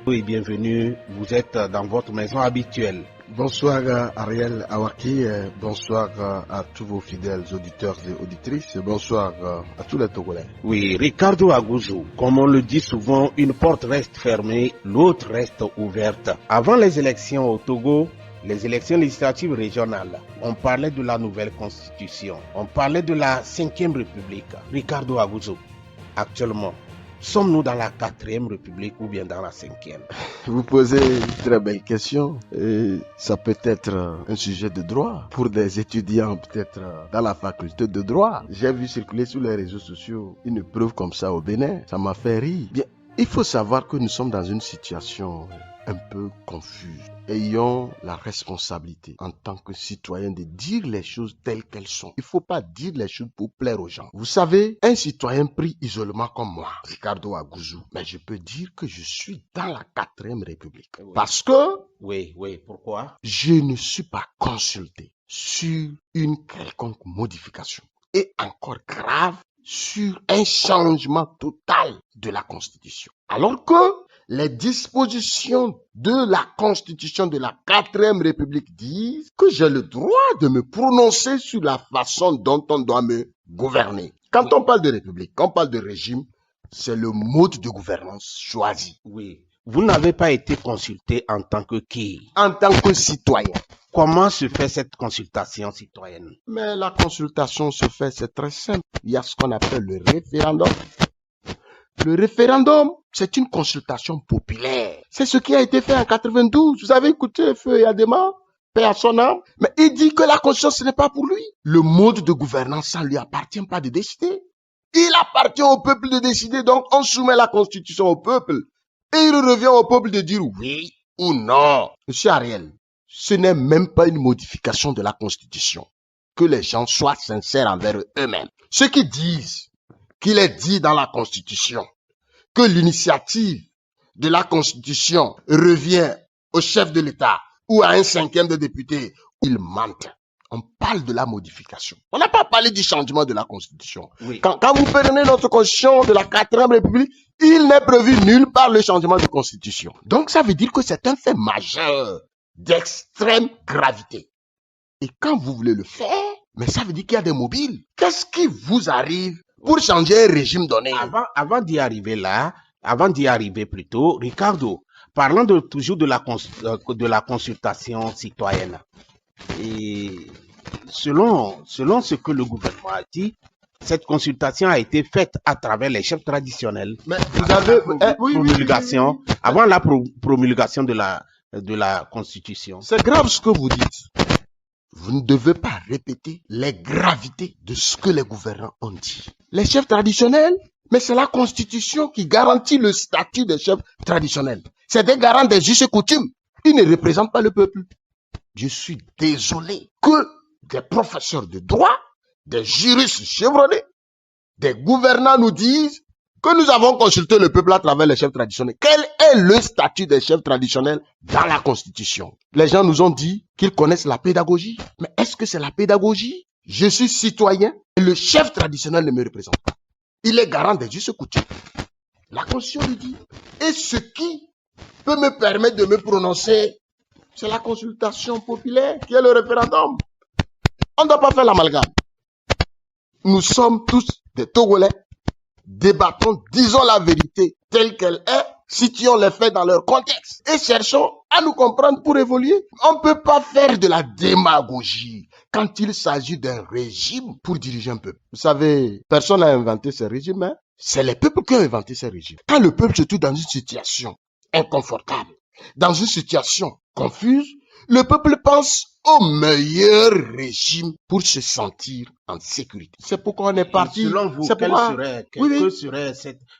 Oui, bienvenue. Vous êtes dans votre maison habituelle. Bonsoir Ariel Awaki, bonsoir à tous vos fidèles auditeurs et auditrices, bonsoir à tous les Togolais. Oui, Ricardo Agouzou, comme on le dit souvent, une porte reste fermée, l'autre reste ouverte. Avant les élections au Togo, les élections législatives régionales, on parlait de la nouvelle constitution, on parlait de la 5e République. Ricardo Agouzou, actuellement, sommes-nous dans la 4e République ou bien dans la 5e? Vous posez une très belle question. Et ça peut être un sujet de droit pour des étudiants peut-être dans la faculté de droit. J'ai vu circuler sur les réseaux sociaux une preuve comme ça au Bénin. Ça m'a fait rire. Bien, il faut savoir que nous sommes dans une situation un peu confuse. Ayons la responsabilité en tant que citoyens de dire les choses telles qu'elles sont. Il ne faut pas dire les choses pour plaire aux gens. Vous savez, un citoyen pris isolement comme moi, Ricardo Agouzou, mais je peux dire que je suis dans la 4e République. Oui. Parce que Oui, pourquoi? je ne suis pas consulté sur une quelconque modification. Et encore grave, sur un changement total de la Constitution. Alors que les dispositions de la Constitution de la 4e République disent que j'ai le droit de me prononcer sur la façon dont on doit me gouverner. Quand on parle de République, quand on parle de régime, c'est le mode de gouvernance choisi. Oui. Vous n'avez pas été consulté en tant que qui? En tant que citoyen. Comment se fait cette consultation citoyenne? Mais la consultation se fait, c'est très simple. Il y a ce qu'on appelle le référendum. Le référendum, c'est une consultation populaire. C'est ce qui a été fait en 92. Vous avez écouté Feu Yadema, paix à son âme. Mais il dit que la constitution, ce n'est pas pour lui. Le mode de gouvernance, ça ne lui appartient pas de décider. Il appartient au peuple de décider. Donc, on soumet la constitution au peuple. Et il revient au peuple de dire oui ou non. Monsieur Ariel, ce n'est même pas une modification de la constitution. Que les gens soient sincères envers eux-mêmes. Ceux qui disent qu'il est dit dans la Constitution que l'initiative de la Constitution revient au chef de l'État ou à un 5e de députés, ils mentent. On parle de la modification. On n'a pas parlé du changement de la Constitution. Oui. Quand vous prenez notre Constitution de la 4e République, il n'est prévu nulle part le changement de Constitution. Donc ça veut dire que c'est un fait majeur d'extrême gravité. Et quand vous voulez le faire, mais ça veut dire qu'il y a des mobiles. Qu'est-ce qui vous arrive pour changer un régime donné? Avant d'y arriver plutôt, Ricardo, parlons toujours de la consultation citoyenne. Et selon ce que le gouvernement a dit, cette consultation a été faite à travers les chefs traditionnels. Mais vous avez promulgation, avant la promulgation de la Constitution. C'est grave ce que vous dites. Vous ne devez pas répéter les gravités de ce que les gouvernants ont dit. Les chefs traditionnels, mais c'est la Constitution qui garantit le statut des chefs traditionnels. C'est des garants des us et coutumes. Ils ne représentent pas le peuple. Je suis désolé que des professeurs de droit, des juristes chevronnés, des gouvernants nous disent que nous avons consulté le peuple à travers les chefs traditionnels. Quel est le statut des chefs traditionnels dans la Constitution? Les gens nous ont dit qu'ils connaissent la pédagogie. Mais est-ce que c'est la pédagogie? Je suis citoyen et le chef traditionnel ne me représente pas. Il est garant des us et coutumes. La Constitution le dit. Et ce qui peut me permettre de me prononcer, c'est la consultation populaire qui est le référendum. On ne doit pas faire l'amalgame. Nous sommes tous des Togolais. Débattons, disons la vérité telle qu'elle est, situons les faits dans leur contexte et cherchons à nous comprendre pour évoluer. On ne peut pas faire de la démagogie quand il s'agit d'un régime pour diriger un peuple. Vous savez, personne n'a inventé ce régime, hein? C'est les peuples qui ont inventé ce régime. Quand le peuple se trouve dans une situation inconfortable, dans une situation confuse, le peuple pense au meilleur régime pour se sentir en sécurité. C'est pourquoi on est parti. Selon vous,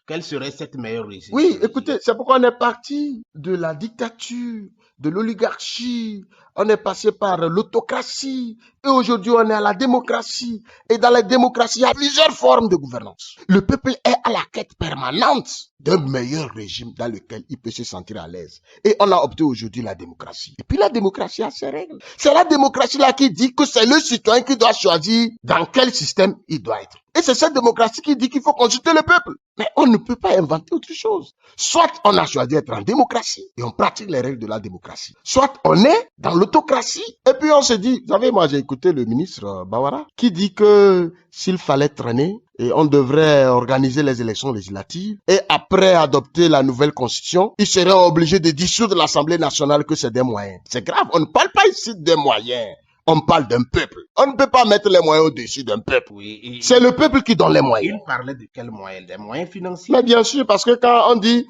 quelle serait cette meilleure régime? Oui, écoutez, c'est pourquoi on est parti de la dictature, de l'oligarchie, on est passé par l'autocratie, et aujourd'hui on est à la démocratie. Et dans la démocratie, il y a plusieurs formes de gouvernance. Le peuple est à la quête permanente d'un meilleur régime dans lequel il peut se sentir à l'aise. Et on a opté aujourd'hui la démocratie. Et puis la démocratie a ses règles. C'est la démocratie là qui dit que c'est le citoyen qui doit choisir dans quel système il doit être. Et c'est cette démocratie qui dit qu'il faut consulter le peuple. Mais on ne peut pas inventer autre chose. Soit on a choisi d'être en démocratie et on pratique les règles de la démocratie. Soit on est dans l'autocratie et puis on se dit, vous savez, moi j'ai écouté le ministre Bawara qui dit que s'il fallait traîner, et on devrait organiser les élections législatives et après adopter la nouvelle constitution, il serait obligé de dissoudre l'Assemblée nationale, que c'est des moyens. C'est grave, on ne parle pas ici des moyens. On parle d'un peuple. On ne peut pas mettre les moyens au-dessus d'un peuple. Oui, c'est le peuple qui donne les moyens. Il parlait de quels moyens? Des moyens financiers? Mais bien sûr, parce que quand on dit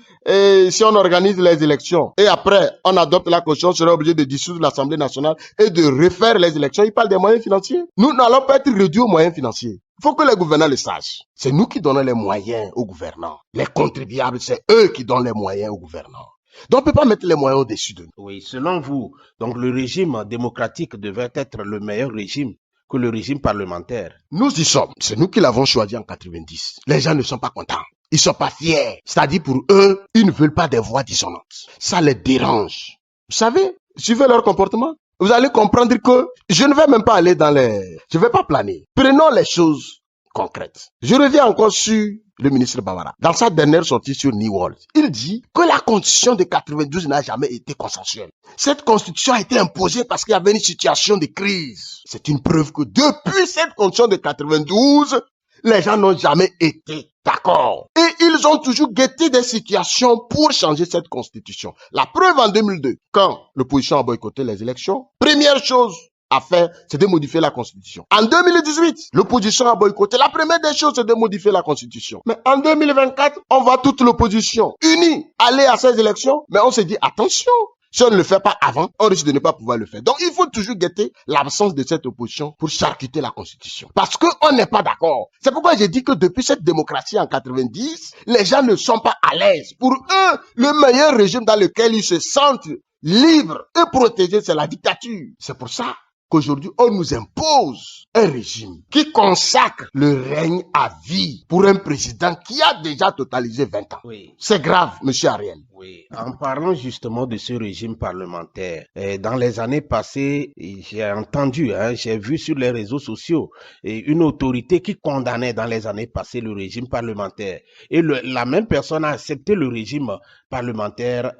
si on organise les élections et après on adopte la constitution, on serait obligé de dissoudre l'Assemblée nationale et de refaire les élections, il parle des moyens financiers. Nous n'allons pas être réduits aux moyens financiers. Il faut que les gouvernants le sachent. C'est nous qui donnons les moyens aux gouvernants. Les contribuables, c'est eux qui donnent les moyens aux gouvernants. Donc, on ne peut pas mettre les moyens au-dessus de nous. Oui, selon vous, donc le régime démocratique devait être le meilleur régime que le régime parlementaire. Nous y sommes. C'est nous qui l'avons choisi en 90. Les gens ne sont pas contents. Ils ne sont pas fiers. C'est-à-dire pour eux, ils ne veulent pas des voix dissonantes. Ça les dérange. Vous savez, suivez leur comportement. Vous allez comprendre que je ne vais même pas aller dans les... Je ne vais pas planer. Prenons les choses concrètes. Je reviens encore sur le ministre Bawara. Dans sa dernière sortie sur New World, il dit que la constitution de 92 n'a jamais été consensuelle. Cette constitution a été imposée parce qu'il y avait une situation de crise. C'est une preuve que depuis cette constitution de 92, les gens n'ont jamais été d'accord. Et ils ont toujours guetté des situations pour changer cette constitution. La preuve en 2002, quand l'opposition a boycotté les élections, première chose à faire, c'est de modifier la Constitution. En 2018, l'opposition a boycotté. La première des choses, c'est de modifier la Constitution. Mais en 2024, on voit toute l'opposition unie aller à ces élections. Mais on se dit, attention, si on ne le fait pas avant, on risque de ne pas pouvoir le faire. Donc, il faut toujours guetter l'absence de cette opposition pour charcuter la Constitution. Parce qu'on n'est pas d'accord. C'est pourquoi j'ai dit que depuis cette démocratie en 90, les gens ne sont pas à l'aise. Pour eux, le meilleur régime dans lequel ils se sentent libres et protégés, c'est la dictature. C'est pour ça qu'aujourd'hui, on nous impose un régime qui consacre le règne à vie pour un président qui a déjà totalisé 20 ans. Oui. C'est grave, monsieur Ariel. Oui, en parlant justement de ce régime parlementaire, dans les années passées, j'ai entendu, j'ai vu sur les réseaux sociaux une autorité qui condamnait dans les années passées le régime parlementaire. Et la même personne a accepté le régime parlementaire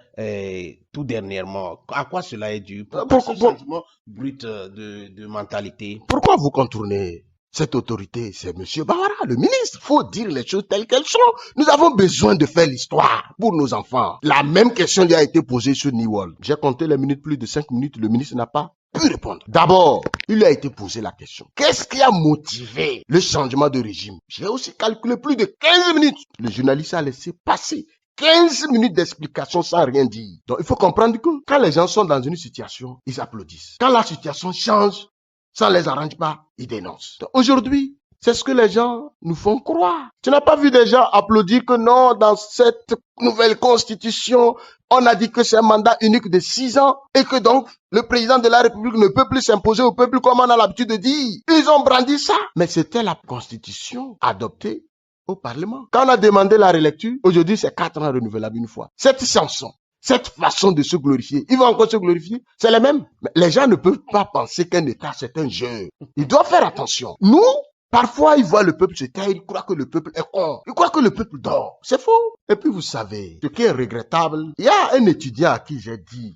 tout dernièrement. À quoi cela est dû? Pourquoi ce changement brut de mentalité? Pourquoi vous contournez cette autorité? C'est monsieur Bawara, le ministre. Faut dire les choses telles qu'elles sont. Nous avons besoin de faire l'histoire pour nos enfants. La même question lui a été posée sur New World. J'ai compté les minutes, plus de 5 minutes. Le ministre n'a pas pu répondre. D'abord, il lui a été posé la question. Qu'est-ce qui a motivé le changement de régime? J'ai aussi calculé plus de 15 minutes. Le journaliste a laissé passer 15 minutes d'explication sans rien dire. Donc, il faut comprendre que quand les gens sont dans une situation, ils applaudissent. Quand la situation change, ça ne les arrange pas, ils dénoncent. Aujourd'hui, c'est ce que les gens nous font croire. Tu n'as pas vu des gens applaudir que non, dans cette nouvelle constitution, on a dit que c'est un mandat unique de 6 ans et que donc le président de la République ne peut plus s'imposer au peuple comme on a l'habitude de dire. Ils ont brandi ça. Mais c'était la constitution adoptée au Parlement. Quand on a demandé la relecture, aujourd'hui c'est 4 ans renouvelable une fois. Cette chanson, cette façon de se glorifier, ils vont encore se glorifier, c'est les mêmes. Mais les gens ne peuvent pas penser qu'un État c'est un jeu. Ils doivent faire attention. Nous, parfois ils voient le peuple se taire, ils croient que le peuple est con, ils croient que le peuple dort. C'est faux. Et puis vous savez, ce qui est regrettable, il y a un étudiant à qui j'ai dit,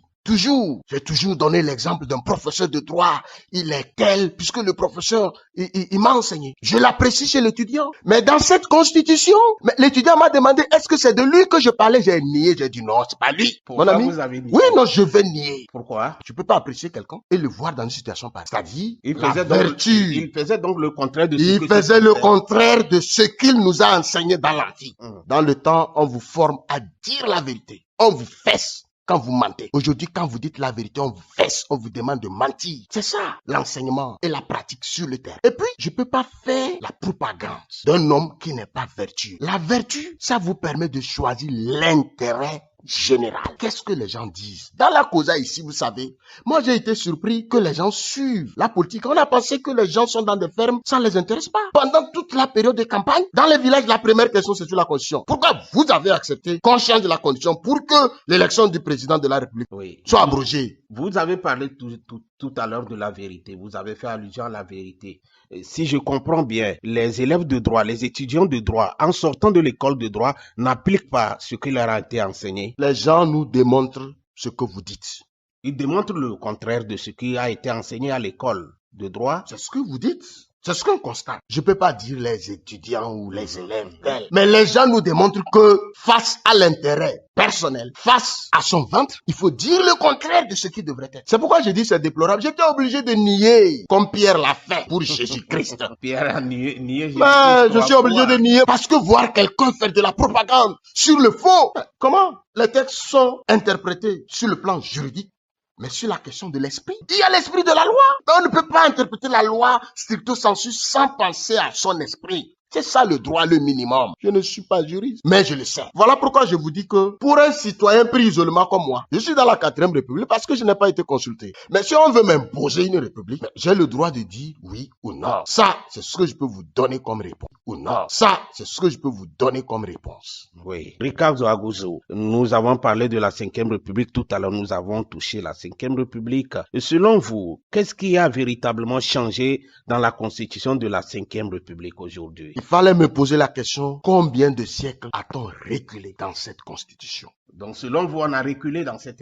j'ai toujours donné l'exemple d'un professeur de droit. Il est tel, puisque le professeur, il m'a enseigné. Je l'apprécie chez l'étudiant. Mais dans cette constitution, l'étudiant m'a demandé, est-ce que c'est de lui que je parlais? J'ai nié, j'ai dit non, c'est pas lui. Pourquoi mon ami? Vous avez nié? Oui, non, je vais nier. Pourquoi? Tu peux pas apprécier quelqu'un et le voir dans une situation pareille. C'est-à-dire, il faisait donc le contraire de ce qu'il nous a enseigné dans la vie. Dans le temps, on vous forme à dire la vérité. On vous fesse quand vous mentez. Aujourd'hui, quand vous dites la vérité, on vous fesse, on vous demande de mentir. C'est ça, l'enseignement et la pratique sur le terrain. Et puis, je peux pas faire la propagande d'un homme qui n'est pas vertueux. La vertu, ça vous permet de choisir l'intérêt général. Qu'est-ce que les gens disent? Dans la causa ici, vous savez, moi j'ai été surpris que les gens suivent la politique. On a pensé que les gens sont dans des fermes, ça ne les intéresse pas. Pendant toute la période de campagne, dans les villages, la première question c'est sur la constitution. Pourquoi vous avez accepté qu'on change la constitution pour que l'élection du président de la République soit abrogée? Vous avez parlé tout à l'heure de la vérité. Vous avez fait allusion à la vérité. Si je comprends bien, les élèves de droit, les étudiants de droit, en sortant de l'école de droit, n'appliquent pas ce qui leur a été enseigné. Les gens nous démontrent ce que vous dites. Ils démontrent le contraire de ce qui a été enseigné à l'école de droit. C'est ce que vous dites. C'est ce qu'on constate. Je ne peux pas dire les étudiants ou les élèves tels. Mais les gens nous démontrent que face à l'intérêt personnel, face à son ventre, il faut dire le contraire de ce qui devrait être. C'est pourquoi je dis c'est déplorable. J'étais obligé de nier, comme Pierre l'a fait pour Jésus-Christ. Pierre a nié Jésus-Christ. Mais je suis obligé de nier parce que voir quelqu'un faire de la propagande sur le faux, comment les textes sont interprétés sur le plan juridique? Mais sur la question de l'esprit, il y a l'esprit de la loi. On ne peut pas interpréter la loi stricto sensu sans penser à son esprit. C'est ça le droit, le minimum. Je ne suis pas juriste, mais je le sais. Voilà pourquoi je vous dis que pour un citoyen pris isolement comme moi, je suis dans la 4e République parce que je n'ai pas été consulté. Mais si on veut m'imposer une république, j'ai le droit de dire oui ou non. Ça, c'est ce que je peux vous donner comme réponse. Ou non. Ça, c'est ce que je peux vous donner comme réponse. Oui. Ricardo Aguzo, nous avons parlé de la 5e République tout à l'heure. Nous avons touché la 5e République. Et selon vous, qu'est-ce qui a véritablement changé dans la constitution de la 5e République aujourd'hui? Il fallait me poser la question, combien de siècles a-t-on reculé dans cette constitution? Donc, selon vous, on a reculé dans cette...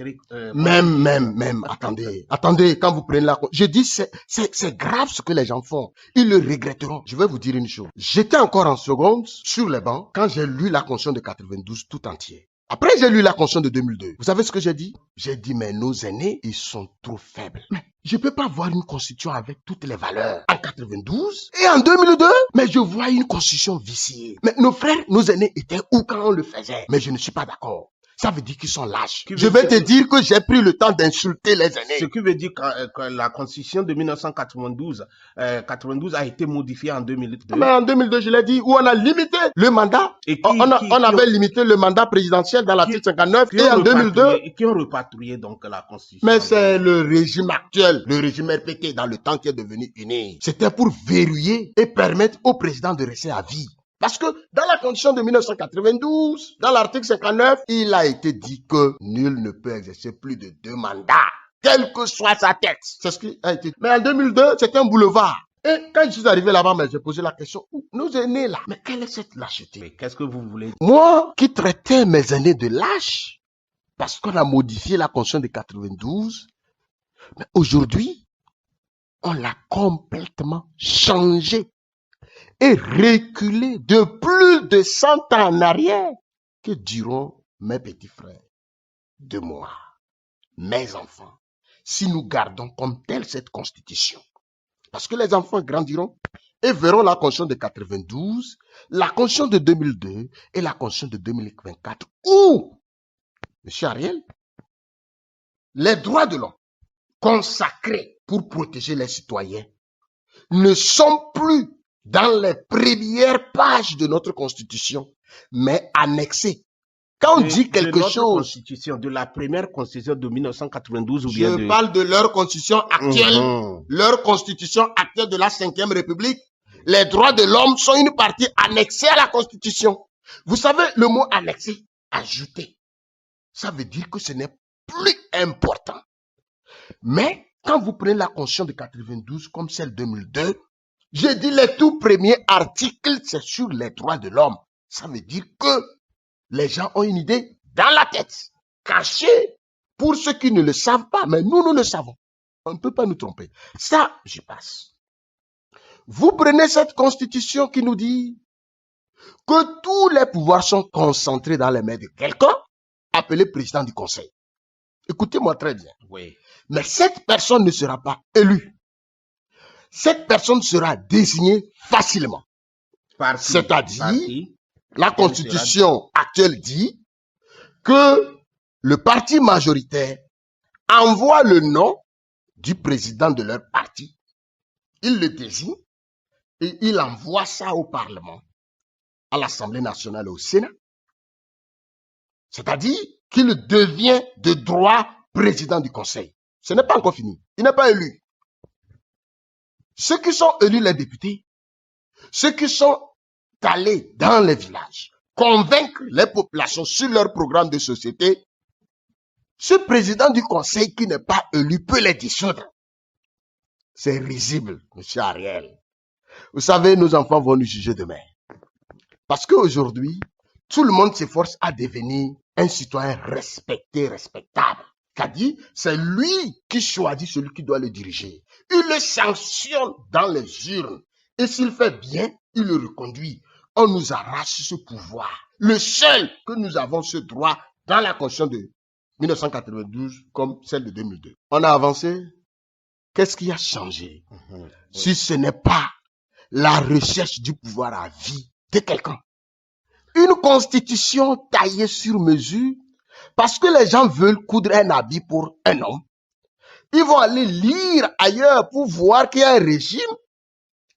Même, attendez, quand vous prenez la... Je dis, c'est grave ce que les gens font. Ils le regretteront. Je vais vous dire une chose. J'étais encore en seconde, sur les bancs, quand j'ai lu la Constitution de 92 tout entier. Après, j'ai lu la Constitution de 2002. Vous savez ce que j'ai dit? J'ai dit, mais nos aînés, ils sont trop faibles. Mais je peux pas voir une constitution avec toutes les valeurs en 92 et en 2002. Mais je vois une constitution viciée. Mais nos frères, nos aînés étaient où quand on le faisait? Mais je ne suis pas d'accord. Ça veut dire qu'ils sont lâches. Je vais te dire que j'ai pris le temps d'insulter les aînés. Ce qui veut dire que la constitution de 1992 92 a été modifiée en 2002. Mais en 2002, je l'ai dit, où on a limité le mandat. On avait limité le mandat présidentiel dans l'article 59 et en 2002. Qui ont repatrouillé donc la constitution. Mais c'est le régime actuel, le régime RPT dans le temps qui est devenu uni. C'était pour verrouiller et permettre au président de rester à vie. Parce que dans la constitution de 1992, dans l'article 59, il a été dit que nul ne peut exercer plus de 2 mandats, quelle que soit sa tête. C'est ce qui a été dit. Mais en 2002, c'était un boulevard. Et quand je suis arrivé là-bas, j'ai posé la question, nos aînés là, mais quelle est cette lâcheté? Mais qu'est-ce que vous voulez dire? Moi, qui traitais mes aînés de lâches, parce qu'on a modifié la constitution de 92, mais aujourd'hui, on l'a complètement changé et reculer de plus de 100 ans en arrière. Que diront mes petits frères de moi, mes enfants, si nous gardons comme telle cette constitution? Parce que les enfants grandiront et verront la constitution de 92, la constitution de 2002 et la constitution de 2024 où, M. Ariel, les droits de l'homme consacrés pour protéger les citoyens ne sont plus dans les premières pages de notre constitution, mais annexés. Quand on dit quelque chose... De la première constitution de 1992 ou bien Je parle de leur constitution actuelle, leur constitution actuelle de la 5e République. Les droits de l'homme sont une partie annexée à la constitution. Vous savez, le mot annexé, ajouté, ça veut dire que ce n'est plus important. Mais quand vous prenez la constitution de 92 comme celle de 2002, j'ai dit les tout premiers articles, c'est sur les droits de l'homme. Ça veut dire que les gens ont une idée dans la tête, cachée pour ceux qui ne le savent pas, mais nous le savons. On ne peut pas nous tromper. Ça, j'y passe. Vous prenez cette constitution qui nous dit que tous les pouvoirs sont concentrés dans les mains de quelqu'un, appelé président du conseil. Écoutez-moi très bien. Oui. Mais cette personne ne sera pas élue. Cette personne sera désignée facilement. C'est-à-dire, la constitution actuelle dit que le parti majoritaire envoie le nom du président de leur parti. Il le désigne et il envoie ça au Parlement, à l'Assemblée nationale et au Sénat. C'est-à-dire qu'il devient de droit président du Conseil. Ce n'est pas encore fini. Il n'est pas élu. Ceux qui sont élus, les députés, ceux qui sont allés dans les villages, convaincre les populations sur leur programme de société, Ce président du conseil qui n'est pas élu peut les dissoudre. C'est risible, monsieur Ariel. Vous savez, nos enfants vont nous juger demain. Parce qu'aujourd'hui, tout le monde s'efforce à devenir un citoyen respecté, respectable. C'est-à-dire, c'est lui qui choisit celui qui doit le diriger. Il le sanctionne dans les urnes. Et s'il fait bien, il le reconduit. On nous arrache ce pouvoir. Le seul que nous avons ce droit dans la Constitution de 1992 comme celle de 2002. On a avancé. Qu'est-ce qui a changé? Si ce n'est pas la recherche du pouvoir à vie de quelqu'un. Une constitution taillée sur mesure, parce que les gens veulent coudre un habit pour un homme. Ils vont aller lire ailleurs pour voir qu'il y a un régime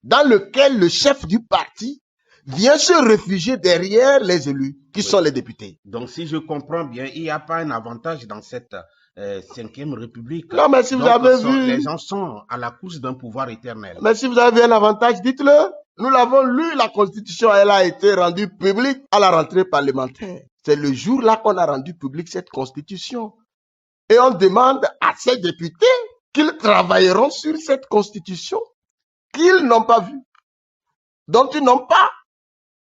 dans lequel le chef du parti vient se réfugier derrière les élus, qui sont les députés. Donc, si je comprends bien, il n'y a pas un avantage dans cette 5e République. Non, mais si vous avez vu... Les gens sont à la course d'un pouvoir éternel. Mais si vous avez un avantage, dites-le. Nous l'avons lu, la Constitution, elle a été rendue publique à la rentrée parlementaire. C'est le jour-là qu'on a rendu publique cette Constitution. Et on demande à ces députés qu'ils travailleront sur cette Constitution qu'ils n'ont pas vue, dont ils n'ont pas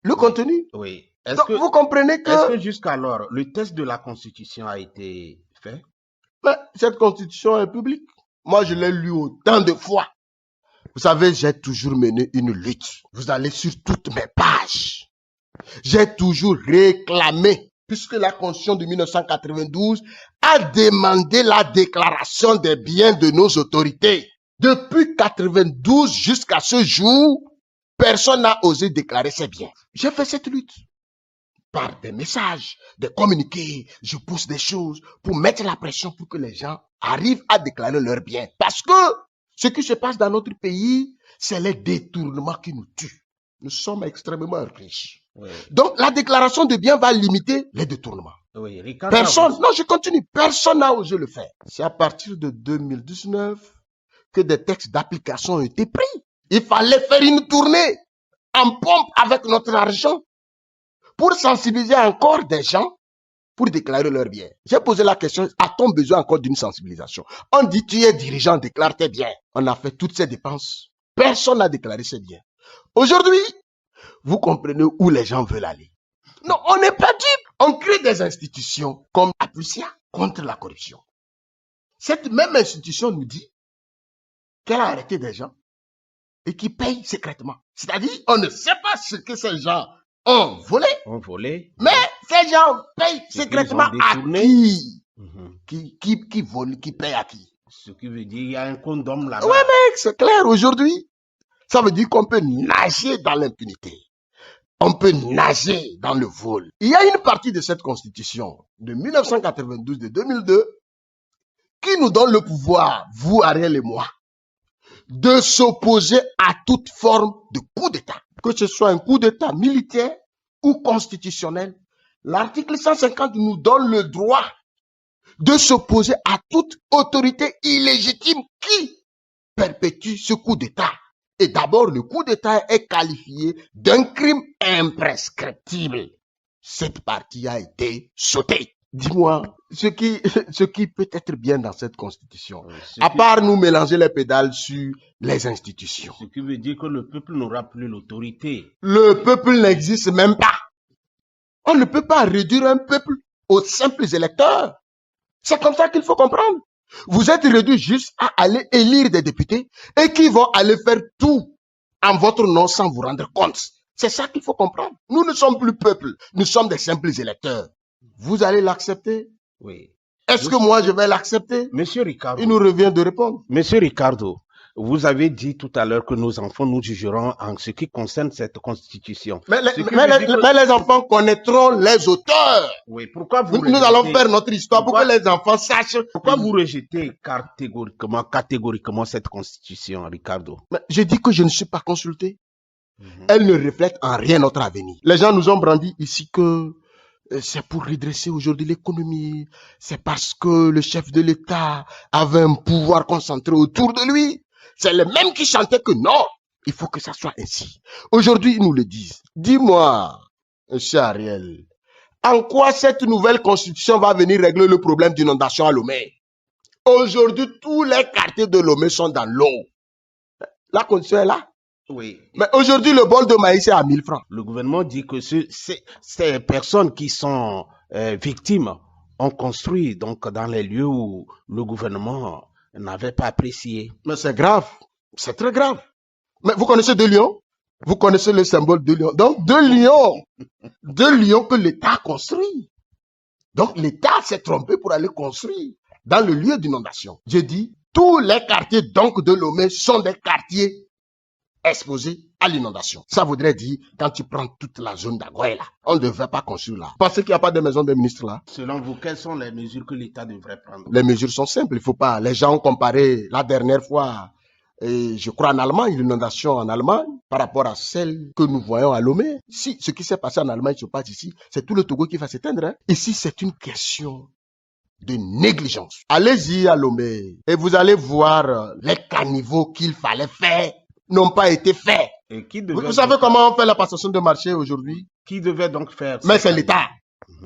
le contenu. Oui. Donc, vous comprenez que... Est-ce que jusqu'alors, le test de la Constitution a été fait? Mais cette Constitution est publique. Moi, je l'ai lu autant de fois. Vous savez, j'ai toujours mené une lutte. Vous allez sur toutes mes pages. J'ai toujours réclamé, puisque la Constitution de 1992 a demandé la déclaration des biens de nos autorités. Depuis 1992 jusqu'à ce jour, personne n'a osé déclarer ses biens. J'ai fait cette lutte. Par des messages, des communiqués, je pousse des choses pour mettre la pression pour que les gens arrivent à déclarer leurs biens. Parce que ce qui se passe dans notre pays, c'est les détournements qui nous tuent. Nous sommes extrêmement riches. Oui. Donc, la déclaration de biens va limiter les détournements. Oui, Ricardo, personne, non, je continue. Personne n'a osé le faire. C'est à partir de 2019 que des textes d'application ont été pris. Il fallait faire une tournée en pompe avec notre argent pour sensibiliser encore des gens pour déclarer leurs biens. J'ai posé la question, a-t-on besoin encore d'une sensibilisation? On dit, tu es dirigeant, déclare tes biens. On a fait toutes ces dépenses. Personne n'a déclaré ses biens. Aujourd'hui, vous comprenez où les gens veulent aller. Non, on n'est pas dupes. On crée des institutions comme Apucia contre la corruption. Cette même institution nous dit qu'elle a arrêté des gens et qui payent secrètement. C'est-à-dire, on ne sait pas ce que ces gens ont volé. Mais ces gens payent secrètement à qui vole, qui paye à qui. Ce qui veut dire qu'il y a un condom là-bas. Oui, mec, c'est clair. Aujourd'hui, ça veut dire qu'on peut nager dans l'impunité. On peut nager dans le vol. Il y a une partie de cette constitution de 1992, de 2002, qui nous donne le pouvoir, vous, Ariel et moi, de s'opposer à toute forme de coup d'État. Que ce soit un coup d'État militaire ou constitutionnel. L'article 150 nous donne le droit de s'opposer à toute autorité illégitime qui perpétue ce coup d'État. Et d'abord, le coup d'État est qualifié d'un crime imprescriptible. Cette partie a été sautée. Dis-moi, ce qui peut être bien dans cette constitution, à part nous mélanger les pédales sur les institutions. Ce qui veut dire que le peuple n'aura plus l'autorité. Le peuple n'existe même pas. On ne peut pas réduire un peuple aux simples électeurs. C'est comme ça qu'il faut comprendre. Vous êtes réduit juste à aller élire des députés et qui vont aller faire tout en votre nom sans vous rendre compte. C'est ça qu'il faut comprendre. Nous ne sommes plus peuple, nous sommes des simples électeurs. Vous allez l'accepter? Oui. Est-ce que moi je vais l'accepter? Monsieur Ricardo. Il nous revient de répondre. Monsieur Ricardo, vous avez dit tout à l'heure que nos enfants nous jugeront en ce qui concerne cette constitution. Mais les enfants connaîtront les auteurs. Oui, pourquoi vous Nous allons faire notre histoire pour que les enfants sachent. Pourquoi vous rejetez catégoriquement cette constitution, Ricardo? Mais je dis que je ne suis pas consulté. Elle ne reflète en rien notre avenir. Les gens nous ont brandi ici que c'est pour redresser aujourd'hui l'économie. C'est parce que le chef de l'État avait un pouvoir concentré autour de lui. C'est les mêmes qui chantaient que non, il faut que ça soit ainsi. Aujourd'hui, ils nous le disent. Dis-moi, monsieur Ariel, En quoi cette nouvelle constitution va venir régler le problème d'inondation à Lomé? Aujourd'hui, tous les quartiers de Lomé sont dans l'eau. La condition est là. Oui. Mais aujourd'hui, le bol de maïs est à 1000 francs. Le gouvernement dit que ces personnes qui sont victimes ont construit donc dans les lieux où le gouvernement n'avait pas apprécié. Mais c'est grave. C'est très grave. Mais vous connaissez deux lions? Vous connaissez le symbole de lion. Donc, deux lions que l'État a construit. Donc, l'État s'est trompé pour aller construire dans le lieu d'inondation. J'ai dit, tous les quartiers donc de Lomé sont des quartiers exposés à l'inondation. Ça voudrait dire, quand tu prends toute la zone d'Agoye là, on ne devrait pas construire là. Pensez qu'il n'y a pas de maison des ministres là? Selon vous, quelles sont les mesures que l'État devrait prendre? Les mesures sont simples, il ne faut pas. Les gens ont comparé la dernière fois, et je crois en Allemagne, l'inondation en Allemagne, par rapport à celle que nous voyons à Lomé. Si ce qui s'est passé en Allemagne se passe ici, c'est tout le Togo qui va s'éteindre. Hein. Ici, c'est une question de négligence. Allez-y à Lomé et vous allez voir les caniveaux qu'il fallait faire n'ont pas été faits. Et qui Vous savez comment on fait la passation de marché aujourd'hui? Qui devait donc faire? Mais c'est l'État.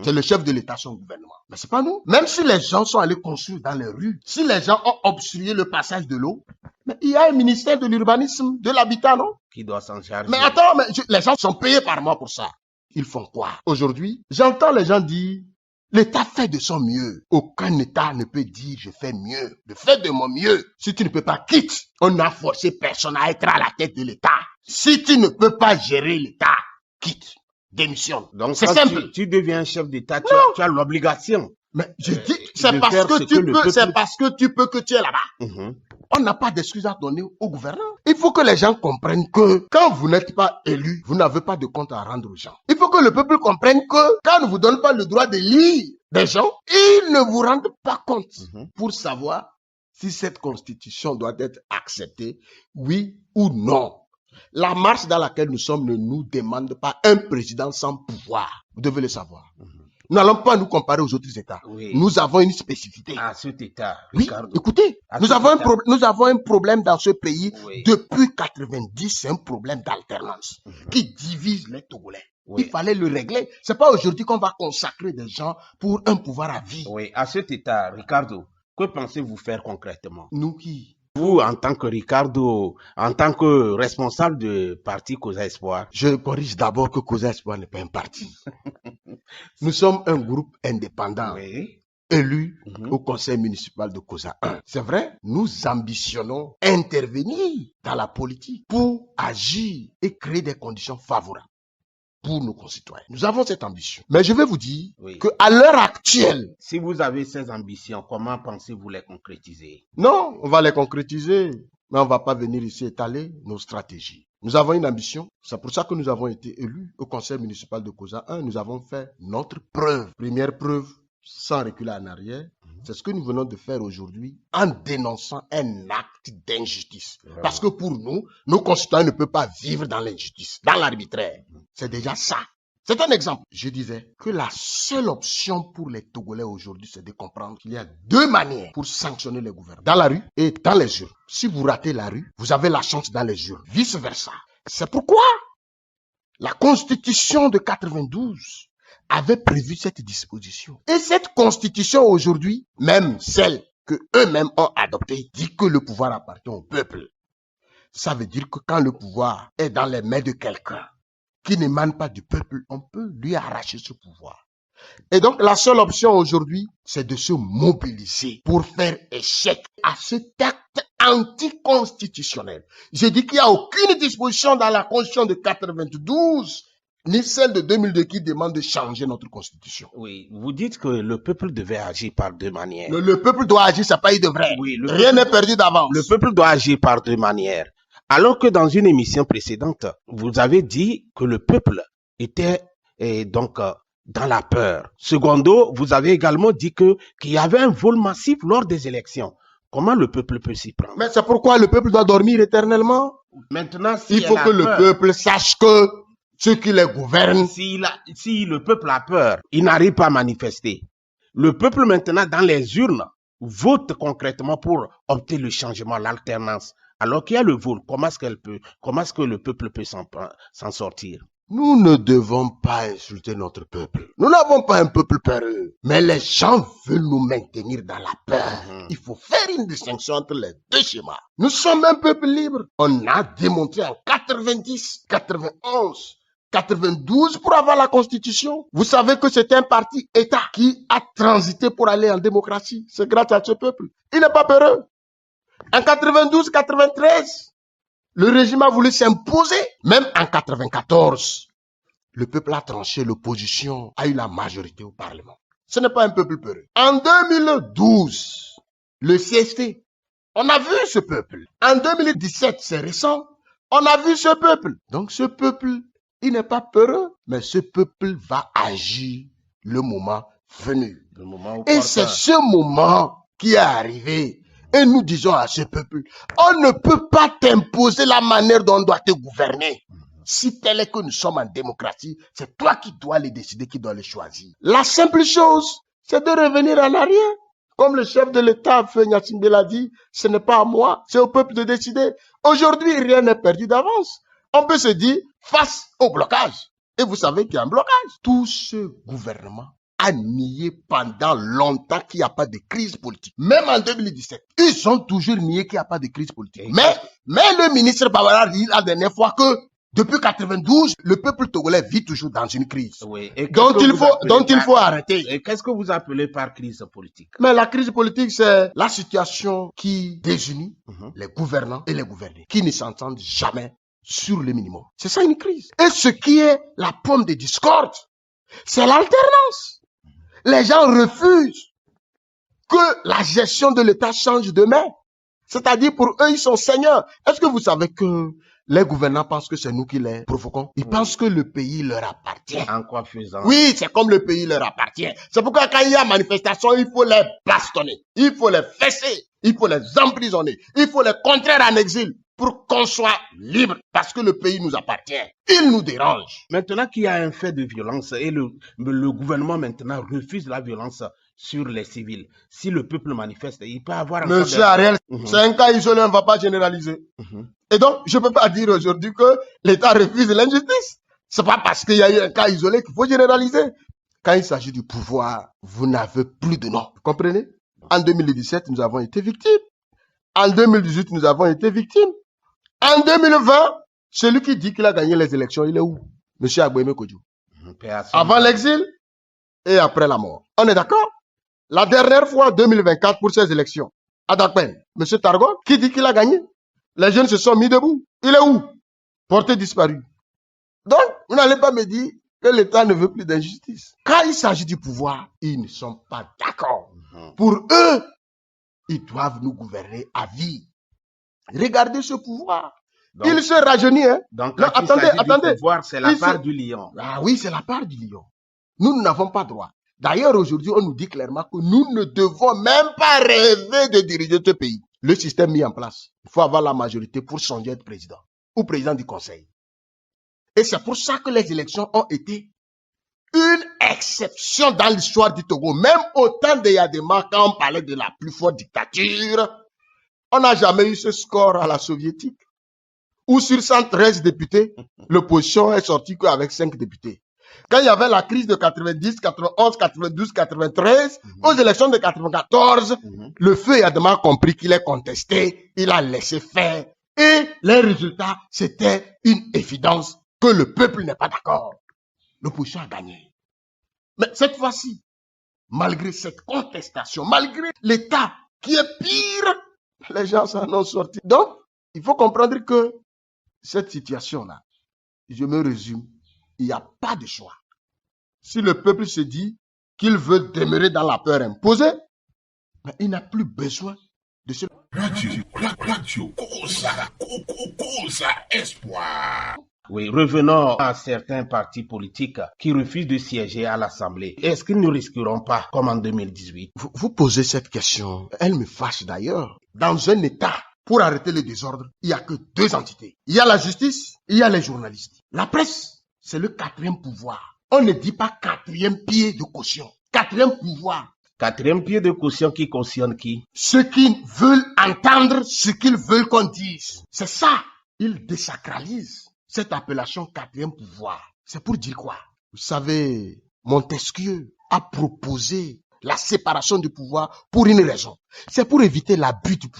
C'est le chef de l'État, son gouvernement. Mais c'est pas nous. Même si les gens sont allés construire dans les rues, si les gens ont obstrué le passage de l'eau, mais il y a un ministère de l'urbanisme, de l'habitat, non? Qui doit s'en charger. Mais attends, les gens sont payés par mois pour ça. Ils font quoi? Aujourd'hui, j'entends les gens dire, l'État fait de son mieux. Aucun État ne peut dire, je fais mieux. Je fais de mon mieux. Si tu ne peux pas, quitte. On n'a forcé personne à être à la tête de l'État. Si tu ne peux pas gérer l'État, quitte. Démissionne. Donc, c'est simple. Tu deviens chef d'État, tu as l'obligation. Mais je dis, c'est parce que tu peux, c'est parce que tu peux que tu es là-bas. On n'a pas d'excuses à donner au gouvernement. Il faut que les gens comprennent que quand vous n'êtes pas élu, vous n'avez pas de compte à rendre aux gens. Il faut que le peuple comprenne que quand on ne vous donne pas le droit de lire des gens, ils ne vous rendent pas compte pour savoir si cette constitution doit être acceptée, oui ou non. La marche dans laquelle nous sommes ne nous demande pas un président sans pouvoir. Vous devez le savoir. Nous n'allons pas nous comparer aux autres États. Oui. Nous avons une spécificité. À cet État, oui, Ricardo. Écoutez, nous avons un problème dans ce pays depuis 90, c'est un problème d'alternance qui divise les Togolais. Il fallait le régler. C'est pas aujourd'hui qu'on va consacrer des gens pour un pouvoir à vie. Oui, à cet État, Ricardo, que pensez-vous faire concrètement? Nous qui? Vous, en tant que Ricardo, en tant que responsable de parti Causa Espoir. Je corrige d'abord que Causa Espoir n'est pas un parti. Nous sommes un groupe indépendant, élu au conseil municipal de Causa 1. C'est vrai, nous ambitionnons intervenir dans la politique pour agir et créer des conditions favorables pour nos concitoyens. Nous avons cette ambition. Mais je vais vous dire qu'à l'heure actuelle... Si vous avez ces ambitions, comment pensez-vous les concrétiser? Non, on va les concrétiser, mais on ne va pas venir ici étaler nos stratégies. Nous avons une ambition, c'est pour ça que nous avons été élus au conseil municipal de Causa 1. Nous avons fait notre preuve. Première preuve, sans reculer en arrière, c'est ce que nous venons de faire aujourd'hui en dénonçant un acte d'injustice. Parce que pour nous, nos concitoyens ne peuvent pas vivre dans l'injustice, dans l'arbitraire. C'est déjà ça. C'est un exemple. Je disais que la seule option pour les Togolais aujourd'hui, c'est de comprendre qu'il y a deux manières pour sanctionner les gouvernants. Dans la rue et dans les urnes. Si vous ratez la rue, vous avez la chance dans les urnes. Vice versa. C'est pourquoi la Constitution de 92 avait prévu cette disposition. Et cette constitution aujourd'hui, même celle que eux-mêmes ont adoptée, dit que le pouvoir appartient au peuple. Ça veut dire que quand le pouvoir est dans les mains de quelqu'un qui n'émane pas du peuple, on peut lui arracher ce pouvoir. Et donc, la seule option aujourd'hui, c'est de se mobiliser pour faire échec à cet acte anticonstitutionnel. J'ai dit qu'il n'y a aucune disposition dans la Constitution de 92 ni celle de 2002 qui demande de changer notre constitution. Oui, vous dites que le peuple devait agir par deux manières. Le peuple doit agir, c'est pas il devrait. Oui, rien n'est perdu d'avance. Le peuple doit agir par deux manières. Alors que dans une émission précédente, vous avez dit que le peuple était donc dans la peur. Secondo, vous avez également dit qu'il y avait un vol massif lors des élections. Comment le peuple peut s'y prendre? Mais c'est pourquoi le peuple doit dormir éternellement. Maintenant, il faut que le peuple sache que ceux qui les gouvernent... Si le peuple a peur, il n'arrive pas à manifester. Le peuple maintenant, dans les urnes, vote concrètement pour opter le changement, l'alternance. Alors qu'il y a le vol, comment est-ce que le peuple peut s'en sortir? Nous ne devons pas insulter notre peuple. Nous n'avons pas un peuple peureux. Mais les gens veulent nous maintenir dans la peur. Il faut faire une distinction entre les deux schémas. Nous sommes un peuple libre. On a démontré en 90, 91, 92 pour avoir la constitution. Vous savez que c'est un parti État qui a transité pour aller en démocratie. C'est grâce à ce peuple. Il n'est pas peureux. En 92, 93, le régime a voulu s'imposer. Même en 94, le peuple a tranché, l'opposition a eu la majorité au Parlement. Ce n'est pas un peuple peureux. En 2012, le CST, on a vu ce peuple. En 2017, c'est récent, on a vu ce peuple. Donc ce peuple, il n'est pas peureux, mais ce peuple va agir le moment venu. Et c'est ce moment qui est arrivé. Et nous disons à ce peuple, on ne peut pas t'imposer la manière dont on doit te gouverner. Si tel est que nous sommes en démocratie, c'est toi qui dois les décider, qui dois les choisir. La simple chose, c'est de revenir en arrière. Comme le chef de l'État, Feu Gnassingbé l'a dit, ce n'est pas à moi, c'est au peuple de décider. Aujourd'hui, rien n'est perdu d'avance. On peut se dire, face au blocage. Et vous savez qu'il y a un blocage. Tout ce gouvernement a nié pendant longtemps qu'il n'y a pas de crise politique. Même en 2017, ils ont toujours nié qu'il n'y a pas de crise politique. Mais le ministre Babara dit la dernière fois que depuis 92, le peuple togolais vit toujours dans une crise. Oui. dont il faut arrêter. Et qu'est-ce que vous appelez par crise politique? Mais la crise politique, c'est la situation qui désunit les gouvernants et les gouvernés, qui ne s'entendent jamais sur le minimum. C'est ça une crise. Et ce qui est la pomme de discorde, c'est l'alternance. Les gens refusent que la gestion de l'État change de main. C'est-à-dire pour eux, ils sont seigneurs. Est-ce que vous savez que les gouvernants pensent que c'est nous qui les provoquons? Ils pensent que le pays leur appartient. En quoi faisant? Oui, c'est comme le pays leur appartient. C'est pourquoi quand il y a manifestation, il faut les bastonner. Il faut les fesser. Il faut les emprisonner. Il faut les contraire en exil pour qu'on soit libre, parce que le pays nous appartient. Il nous dérange. Maintenant qu'il y a un fait de violence et le gouvernement maintenant refuse la violence sur les civils, si le peuple manifeste, il peut avoir... Monsieur Ariel, c'est un cas isolé, on ne va pas généraliser. Et donc, je ne peux pas dire aujourd'hui que l'État refuse l'injustice. Ce n'est pas parce qu'il y a eu un cas isolé qu'il faut généraliser. Quand il s'agit du pouvoir, vous n'avez plus de nom. Vous comprenez? En 2017, nous avons été victimes. En 2018, nous avons été victimes. En 2020, celui qui dit qu'il a gagné les élections, il est où? Monsieur Agboime Kodjo. Avant l'exil et après la mort. On est d'accord? La dernière fois, 2024, pour ces élections, à Dakpen, monsieur Targon, qui dit qu'il a gagné? Les jeunes se sont mis debout. Il est où? Porté disparu. Donc, vous n'allez pas me dire que l'État ne veut plus d'injustice. Quand il s'agit du pouvoir, ils ne sont pas d'accord. Pour eux, ils doivent nous gouverner à vie. Regardez ce pouvoir. Donc, il se rajeunit. Hein? Donc, non, attendez. Pouvoir, c'est la part du lion. Ah oui, c'est la part du lion. Nous n'avons pas droit. D'ailleurs, aujourd'hui, on nous dit clairement que nous ne devons même pas rêver de diriger ce pays. Le système mis en place, il faut avoir la majorité pour changer de président ou président du conseil. Et c'est pour ça que les élections ont été une exception dans l'histoire du Togo. Même au temps de Yadema, quand on parlait de la plus forte dictature, on n'a jamais eu ce score à la soviétique. Où sur 113 députés, l'opposition est sortie qu'avec 5 députés. Quand il y avait la crise de 90, 91, 92, 93, aux élections de 94, le feu Yadema a compris qu'il est contesté, il a laissé faire. Et les résultats, c'était une évidence que le peuple n'est pas d'accord. L'opposition a gagné. Mais cette fois-ci, malgré cette contestation, malgré l'État qui est pire, les gens s'en ont sorti. Donc, il faut comprendre que cette situation-là, je me résume, il n'y a pas de choix. Si le peuple se dit qu'il veut demeurer dans la peur imposée, mais il n'a plus besoin de ce... Radio, Kosa, Espoir. Oui, revenons à certains partis politiques qui refusent de siéger à l'Assemblée. Est-ce qu'ils ne risqueront pas, comme en 2018? Vous posez cette question, elle me fâche d'ailleurs. Dans un État, pour arrêter le désordre, il n'y a que 2 entités. Il y a la justice, il y a les journalistes. La presse, c'est le 4e pouvoir. On ne dit pas 4e pied de caution. 4e pouvoir. 4e pied de caution qui cautionne qui? Ceux qui veulent entendre ce qu'ils veulent qu'on dise. C'est ça. Ils désacralisent cette appellation 4e pouvoir. C'est pour dire quoi? Vous savez, Montesquieu a proposé la séparation du pouvoir pour une raison. C'est pour éviter l'abus du pouvoir.